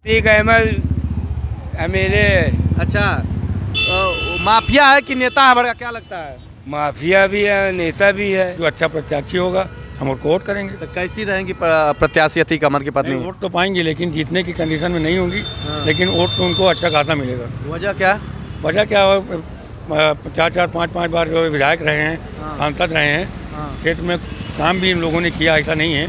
अतीक अहमद मेरे अच्छा, माफिया है कि नेता है बड़ा, क्या लगता है? माफिया भी है, नेता भी है। जो अच्छा प्रत्याशी होगा हम उसको वोट करेंगे। तो कैसी रहेंगी प्रत्याशी अतीक अहमद की पत्नी? वोट तो पाएंगे लेकिन जीतने की कंडीशन में नहीं होंगी। लेकिन वोट तो उनको अच्छा खासा मिलेगा। वजह क्या? वजह क्या है, 4-4 5-5 बार जो विधायक रहे हैं, सांसद रहे हैं, क्षेत्र में काम भी इन लोगों ने किया, ऐसा नहीं है।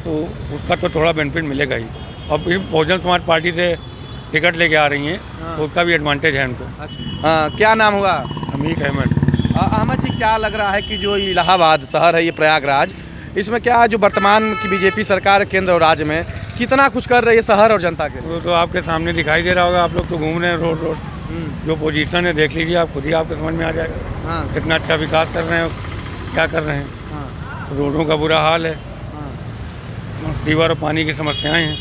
तो उसका तो थोड़ा बेनिफिट मिलेगा ही। और फिर बहुजन समाज पार्टी से टिकट लेके आ रही हैं, तो उसका भी एडवांटेज है उनको। हाँ, क्या नाम हुआ? अमीक अहमद। अहमद जी, क्या लग रहा है कि जो इलाहाबाद शहर है, ये प्रयागराज, इसमें क्या जो वर्तमान की बीजेपी सरकार केंद्र और राज्य में कितना कुछ कर रही है शहर और जनता के लिए? वो तो आपके सामने दिखाई दे रहा होगा, आप लोग तो घूम रहे हैं रोड रोड। जो पोजीशन है देख लीजिए आप खुद ही, आपको समझ में आ जाएगा। हाँ, कितना अच्छा विकास कर रहे हैं, क्या कर रहे हैं। हाँ, रोडों का बुरा हाल है, हाँ, सीवर और पानी की समस्याएं हैं,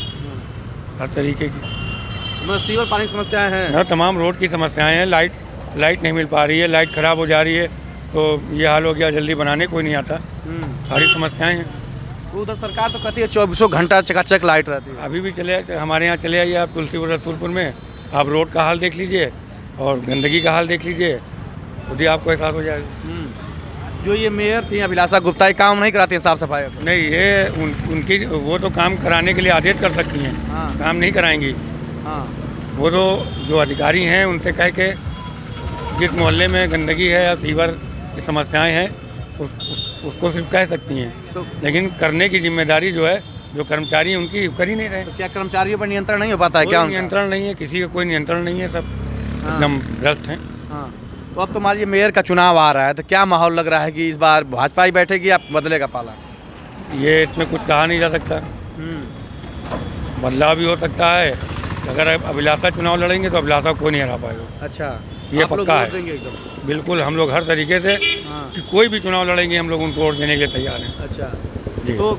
हर तरीके की। मतलब सीवर पानी की समस्याएं हैं ना, तमाम रोड की समस्याएं हैं। लाइट नहीं मिल पा रही है, लाइट ख़राब हो जा रही है, तो ये हाल हो गया, जल्दी बनाने कोई नहीं आता। सारी समस्याएं हैं। उधर सरकार तो कहती है 24 घंटा चकाचक लाइट रहती है। अभी भी हमारे यहाँ चले आइए आप तुलसीपुर रसूलपुर में, आप रोड का हाल देख लीजिए और गंदगी का हाल देख लीजिए, खुद ही आपको एहसास हो जाएगा। जो ये मेयर थी अभिलाषा गुप्ता, ये काम नहीं कराती है साफ सफाई का? नहीं, ये उनकी वो तो काम कराने के लिए आदेश कर सकती हैं। हाँ, काम नहीं कराएंगी। हाँ, वो तो जो अधिकारी हैं उनसे कह के जिस मोहल्ले में गंदगी है या सीवर की समस्याएं हैं उसको सिर्फ कह सकती हैं। तो लेकिन करने की जिम्मेदारी जो है, जो कर्मचारी हैं उनकी कर ही नहीं रहे। तो क्या कर्मचारियों पर नियंत्रण नहीं हो पाता है क्या? कोई नियंत्रण नहीं है, किसी का कोई नियंत्रण नहीं है, सब हाँ। एकदम भ्रष्ट हैं। हाँ, तो अब तो मान लीजिए मेयर का चुनाव आ रहा है, तो क्या माहौल लग रहा है कि इस बार भाजपा ही बैठेगी या बदलेगा पाला? ये इसमें कुछ कहा नहीं जा सकता, बदलाव भी हो सकता है। अगर अभिलाषा चुनाव लड़ेंगे तो अभिलाषा को नहीं हरा पाएगा। अच्छा, ये आप लोग पक्का वोट है। देंगे एकदम? बिल्कुल, हम लोग हर तरीके से हाँ, कि कोई भी चुनाव लड़ेंगे हम लोग उनको वोट देने के लिए तैयार हैं। अच्छा, जी। तो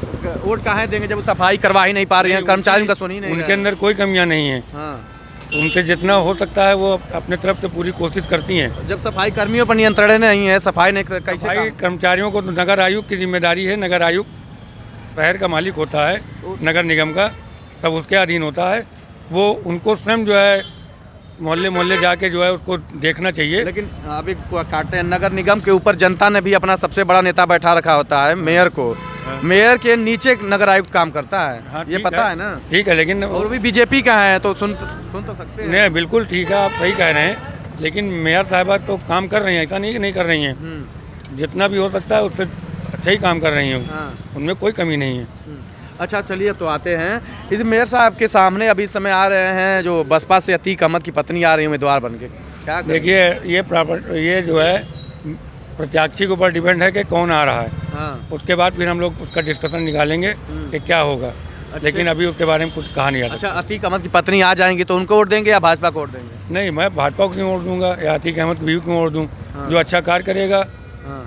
वोट काहे देंगे जब वो सफाई करवा ही नहीं पा रही है, कर्मचारी उनका सुन ही नहीं उनके रहा है। अंदर कोई कमियां नहीं है। हाँ, उनसे जितना हो सकता है वो अपने तरफ से पूरी कोशिश करती हैं। जब सफाई कर्मियों पर नियंत्रण नहीं है, सफाई नहीं, कैसे भाई काम? कर्मचारियों को तो नगर आयुक्त की जिम्मेदारी है। नगर आयुक्त शहर का मालिक होता है, नगर निगम का, सब उसके अधीन होता है। वो उनको स्वयं जो है मोहल्ले जाके जो है उसको देखना चाहिए। लेकिन अभी काटते हैं, नगर निगम के ऊपर जनता ने भी अपना सबसे बड़ा नेता बैठा रखा होता है, मेयर को। मेयर के नीचे नगर आयुक्त काम करता है। हाँ, ये ठीक पता है ना? ठीक है, लेकिन और भी बीजेपी का है तो सुन तो सकते हैं। नहीं, बिल्कुल ठीक है, आप सही कह रहे हैं। लेकिन मेयर साहबा तो काम कर रही हैं, ऐसा नहीं कि नहीं कर रही हैं। जितना भी हो सकता है उससे अच्छा ही काम कर रही हैं। हाँ। उनमें कोई कमी नहीं है। अच्छा, चलिए तो आते हैं इस मेयर साहब के सामने। अभी इस समय आ रहे हैं जो बसपा से अतीक अहमद की पत्नी आ रही है उम्मीदवार बन के। क्या देखिए, ये जो है प्रत्याशी के ऊपर डिपेंड है कि कौन आ रहा है। हाँ, उसके बाद फिर हम लोग उसका डिस्कशन निकालेंगे कि क्या होगा। लेकिन अभी उसके बारे में कुछ कहा नहीं जा सकता। अच्छा, अतीक अहमद की पत्नी आ जाएंगी तो उनको वोट देंगे या भाजपा को वोट देंगे? नहीं, मैं भाजपा को क्यों वोट दूंगा या अतीक अहमद को क्यों वोट दूँ? जो अच्छा कार्य करेगा,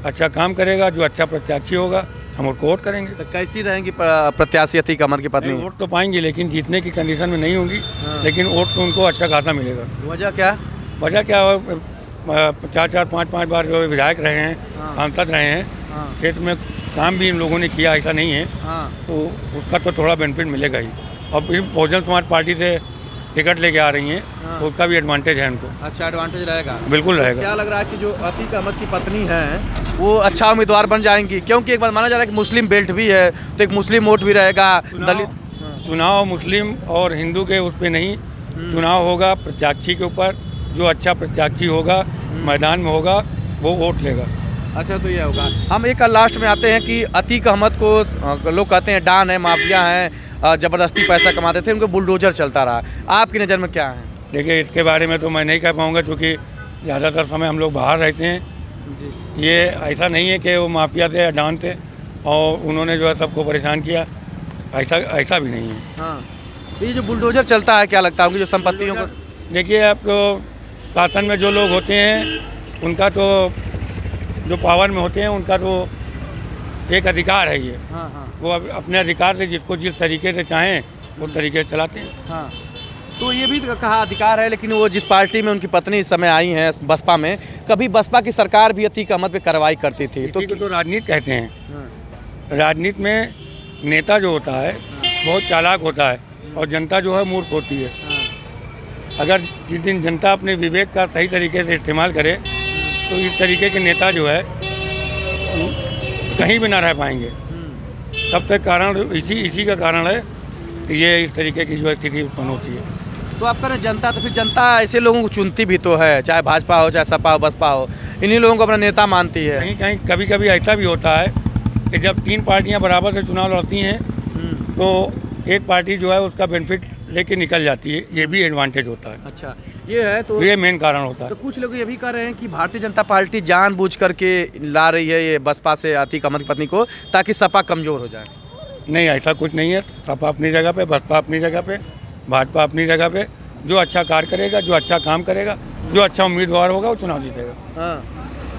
अच्छा काम करेगा, जो अच्छा प्रत्याशी होगा हम उसको वोट करेंगे। तो कैसी रहेंगी प्रत्याशी अतीक अहमद की पत्नी? वोट तो पाएंगे लेकिन जीतने की कंडीशन में नहीं होंगी। लेकिन वोट तो उनको अच्छा खासा मिलेगा। वजह क्या? वजह क्या है, 4-4 5-5 बार जो विधायक रहे हैं, सांसद रहे हैं, क्षेत्र में काम भी इन लोगों ने किया, ऐसा नहीं है। तो उसका तो थोड़ा बेनिफिट मिलेगा ही। और फिर बहुजन समाज पार्टी से टिकट लेके आ रही हैं, तो उसका भी एडवांटेज है उनको। अच्छा, एडवांटेज रहेगा? बिल्कुल रहेगा। क्या लग रहा है कि जो अतीक अहमद की पत्नी है वो अच्छा उम्मीदवार बन जाएंगी? क्योंकि एक बार माना जा रहा है कि मुस्लिम बेल्ट भी है, तो एक मुस्लिम वोट भी रहेगा, दलित। चुनाव मुस्लिम और हिंदू के उस पर नहीं, चुनाव होगा प्रत्याशी के ऊपर। जो अच्छा प्रत्याशी होगा, मैदान में होगा, वो वोट लेगा। अच्छा, तो ये होगा। हम एक लास्ट में आते हैं कि अतीक अहमद को लोग कहते हैं डान है, माफिया है, ज़बरदस्ती पैसा कमाते थे, उनको बुलडोजर चलता रहा। आपकी नज़र में क्या है? देखिए, इसके बारे में तो मैं नहीं कह पाऊँगा क्योंकि ज़्यादातर समय हम लोग बाहर रहते हैं जी। ये ऐसा नहीं है कि वो माफिया थे या डान थे और उन्होंने जो है सबको परेशान किया, ऐसा भी नहीं है। हाँ, तो ये जो बुलडोजर चलता है, क्या लगता है उनकी जो संपत्तियों को? देखिए, आप तो शासन में जो लोग होते हैं उनका तो जो पावर में होते हैं उनका तो एक अधिकार है ये। हाँ, हाँ, वो अपने अधिकार से जिसको जिस तरीके से चाहें उस तरीके से चलाते हैं। हाँ, तो ये भी कहा अधिकार है, लेकिन वो जिस पार्टी में उनकी पत्नी इस समय आई हैं बसपा में, कभी बसपा की सरकार भी अतीक अहमद पे कार्रवाई करती थी। तो राजनीति कहते हैं। राजनीति में नेता जो होता है बहुत चालाक होता है। और जनता जो है मूर्ख होती है। अगर जिस दिन जनता अपने विवेक का सही तरीके से इस्तेमाल करे तो इस तरीके के नेता जो है कहीं भी ना रह पाएंगे। तब तक कारण इसी का कारण है कि ये इस तरीके की जो स्थिति उत्पन्न होती है। तो आप कह रहे हैं जनता, तो फिर जनता ऐसे लोगों को चुनती भी तो है, चाहे भाजपा हो चाहे सपा हो बसपा हो, इन्हीं लोगों को अपना नेता मानती है। कहीं कहीं कभी कभी ऐसा भी होता है कि जब 3 पार्टियां बराबर से चुनाव लड़ती हैं तो एक पार्टी जो है उसका बेनिफिट लेके निकल जाती है, ये भी एडवांटेज होता है। अच्छा, ये है तो ये मेन कारण होता है। तो कुछ लोग ये भी कह रहे हैं कि भारतीय जनता पार्टी जानबूझ करके ला रही है ये बसपा से अतीक अहमद की पत्नी को, ताकि सपा कमजोर हो जाए। नहीं, ऐसा कुछ नहीं है। सपा अपनी जगह पे, बसपा अपनी जगह पे, भाजपा अपनी जगह पे। जो अच्छा कार्य करेगा, जो अच्छा काम करेगा, जो अच्छा उम्मीदवार होगा वो चुनाव जीतेगा। हाँ,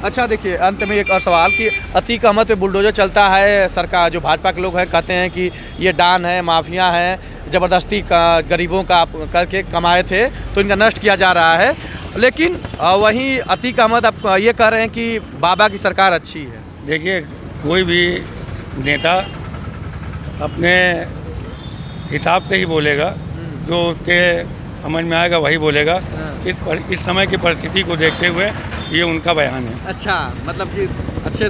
अच्छा देखिए, अंत में एक और सवाल कि अतीक अहमद पे बुलडोजर चलता है, सरकार जो भाजपा के लोग हैं कहते हैं कि ये डान है, माफिया हैं, ज़बरदस्ती का गरीबों का करके कमाए थे तो इनका नष्ट किया जा रहा है। लेकिन वहीं अतीक अहमद अब ये कह रहे हैं कि बाबा की सरकार अच्छी है। देखिए, कोई भी नेता अपने हिसाब से ही बोलेगा, जो उसके समझ में आएगा वही बोलेगा। इस समय की परिस्थिति को देखते हुए ये उनका बयान है। अच्छा, मतलब कि अच्छे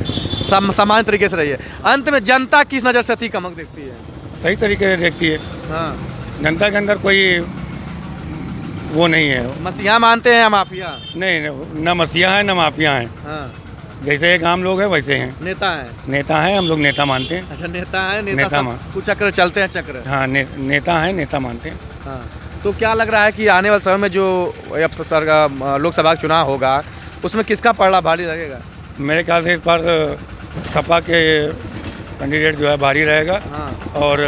सामान्य तरीके से रही है। अंत में जनता किस नज़र से अतीक अहमद देखती है? सही तरीके से देखती है। हाँ, जनता के अंदर कोई वो नहीं है। मसीहा मानते हैं या माफिया? नहीं, न मसीहा है न माफिया है। हाँ, जैसे एक आम लोग है वैसे हैं। नेता है। नेता है, हम लोग नेता मानते हैं। अच्छा, नेता है, नेता नेता सब कुछ चक्र चलते हैं चक्र। हाँ, नेता है, नेता मानते हैं। हाँ, तो क्या लग रहा है कि आने वाले समय में जो लोकसभा का चुनाव होगा उसमें किसका पलड़ा भारी लगेगा? मेरे ख्याल से इस बार सपा के कैंडिडेट जो है भारी रहेगा। हाँ, और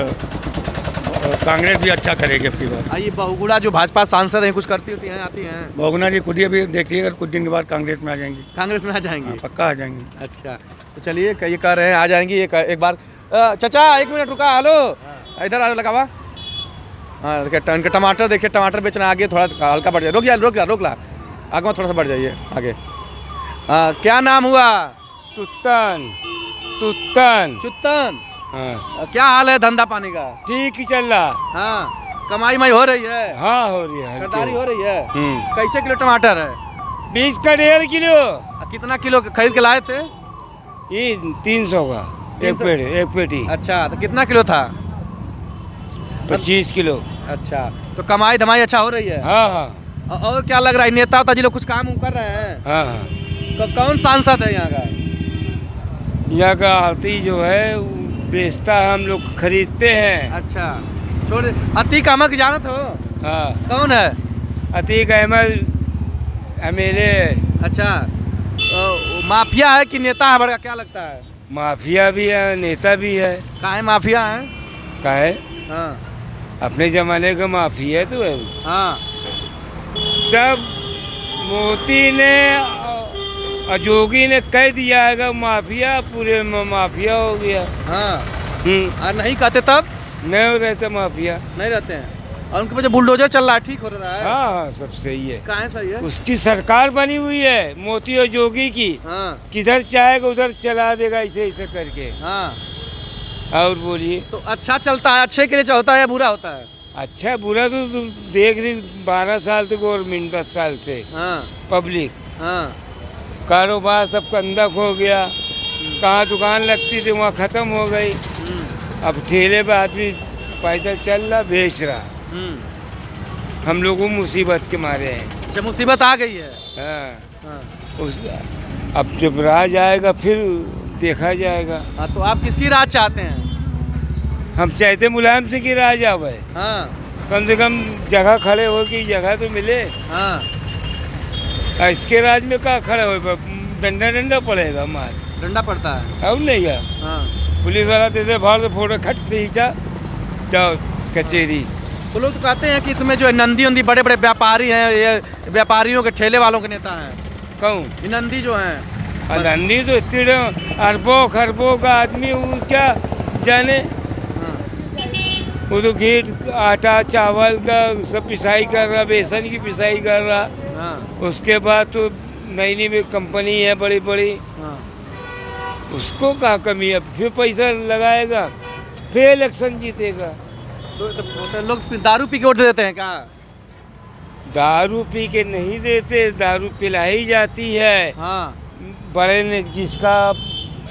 कांग्रेस भी अच्छा करेगी अपनी बार। ये बहुगुणा जो भाजपा सांसद हैं कुछ करती होती हैं, आती हैं? बहुगुणा जी खुद ही अभी देखिएगा, कुछ दिन के बाद कांग्रेस में आ जाएंगी। कांग्रेस में आ जाएंगी? हाँ, पक्का आ जाएंगी। अच्छा, तो चलिए, ये कह रहे हैं आ जाएंगी। एक बार चाचा 1 मिनट रुका। हेलो, इधर आ लगावा। हाँ, देखिए इनके टमाटर, देखिए टमाटर बेचना आगे थोड़ा हल्का बढ़ जाए। रोक ला आगे में थोड़ा सा बढ़ जाइए आगे। क्या नाम हुआ? तुत्तन। चुत्तन। हाँ, क्या हाल है धंधा पानी का? ठीक ही चल रहा। हाँ, कमाई माई हो रही है? हाँ, हो रही है, खरीदारी हो रही है। हम्म। कैसे किलो टमाटर है? 20 का 1.5 किलो। कितना किलो खरीद के लाए थे? ये 300 का 300? एक पेटी। अच्छा, तो कितना किलो था? 25 किलो। अच्छा, तो कमाई धमाई अच्छा हो रही है? हाँ हाँ और क्या लग रहा है, नेता उता जी लोग कुछ काम कर रहे हैं? हाँ हाँ। तो कौन सांसद है यहाँ का? यहाँ का आरती जो है वो बेचता है, हम लोग खरीदते हैं। अच्छा, छोड़। अतीक अहमद की जानत हो? हाँ, कौन है? अतीक अहमद MLA। अच्छा, तो माफिया है कि नेता है बड़ा, क्या लगता है? माफिया भी है, नेता भी है। काहे माफिया है? काहे? हाँ अपने जमाने का माफिया तो है। हाँ। तब मोदी ने और जोगी ने कह दिया है माफिया, पूरे माफिया हो गया। हाँ, और नहीं कहते तब? नहीं रहते माफिया, नहीं रहते हैं। और उनके वजह बुलडोजर चल रहा है, ठीक हो रहा है? हाँ हाँ, सब सही है। कहाँ सही है? उसकी सरकार बनी हुई है मोदी और जोगी की। हाँ किधर चाहेगा उधर चला देगा, ऐसे ऐसे करके। हाँ। और बोलिए, तो अच्छा चलता है, अच्छे के लिए होता है या बुरा होता है? अच्छा बुरा तो तुम देख रही, 12 साल तो गवर्नमेंट, 10 साल से हाँ पब्लिक, हाँ। कारोबार सब कंदक हो गया। कहाँ दुकान लगती थी वहाँ ख़त्म हो गई। अब ठेले पे आदमी पैदल चल रहा, बेच रहा। हम लोगों मुसीबत के मारे हैं। अच्छा, मुसीबत आ गई है। हाँ, हाँ उस अब जब राज आएगा फिर देखा जाएगा। हाँ। तो आप किसकी राज चाहते हैं? हम चाहते मुलायम सिंह की राज आवे। हाँ कम से कम जगह खड़े हो की जगह तो मिले। हाँ। इसके राज में कहाँ खड़े हो, डंडा डंडा पड़ेगा मार, डंडा पड़ता है। अब नहीं गया। हाँ। पुलिस वाला तेरे बाहर से फोटो खट से खींचा, जाओ कचेरी। तो लोग तो कहते हैं कि इसमें जो नंदी उंदी बड़े बड़े व्यापारी हैं, ये व्यापारियों के ठेले वालों के नेता हैं। कहूँ ये नंदी जो हैं, नंदी तो इतने अरबों खरबों का आदमी, वो क्या जाने। वो तो गेट आटा चावल का सब पिसाई कर रहा, बेसन की पिसाई कर रहा। हाँ उसके बाद तो नई नई में कंपनी है बड़ी बड़ी, हाँ। उसको कहाँ कमी है, फिर पैसा लगाएगा, फिर इलेक्शन जीतेगा। तो लोग दारू पी के वोट देते हैं क्या? दारू पी के नहीं देते, दारू पिलाई जाती है। हाँ बड़े ने जिसका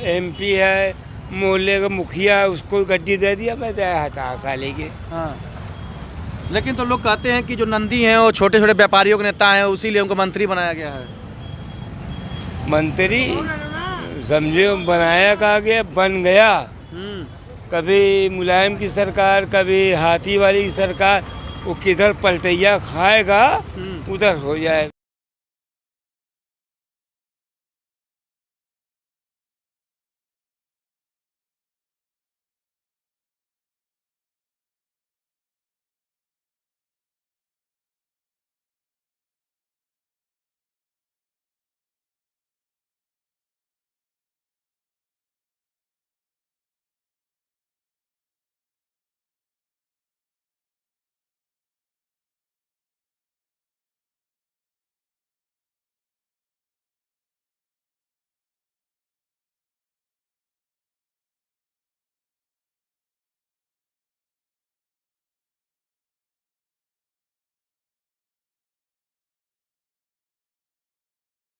एमपी है, मोहल्ले का मुखिया है, उसको गड्डी दे दिया, मैं हटा साले के। हाँ, लेकिन तो लोग कहते हैं कि जो नंदी हैं वो छोटे छोटे व्यापारियों के नेता हैं, उसीलिए उनको मंत्री बनाया गया है। मंत्री समझे बनाया कहा गया, बन गया। कभी मुलायम की सरकार, कभी हाथी वाली सरकार, वो किधर पलटैया खाएगा उधर हो जाएगा।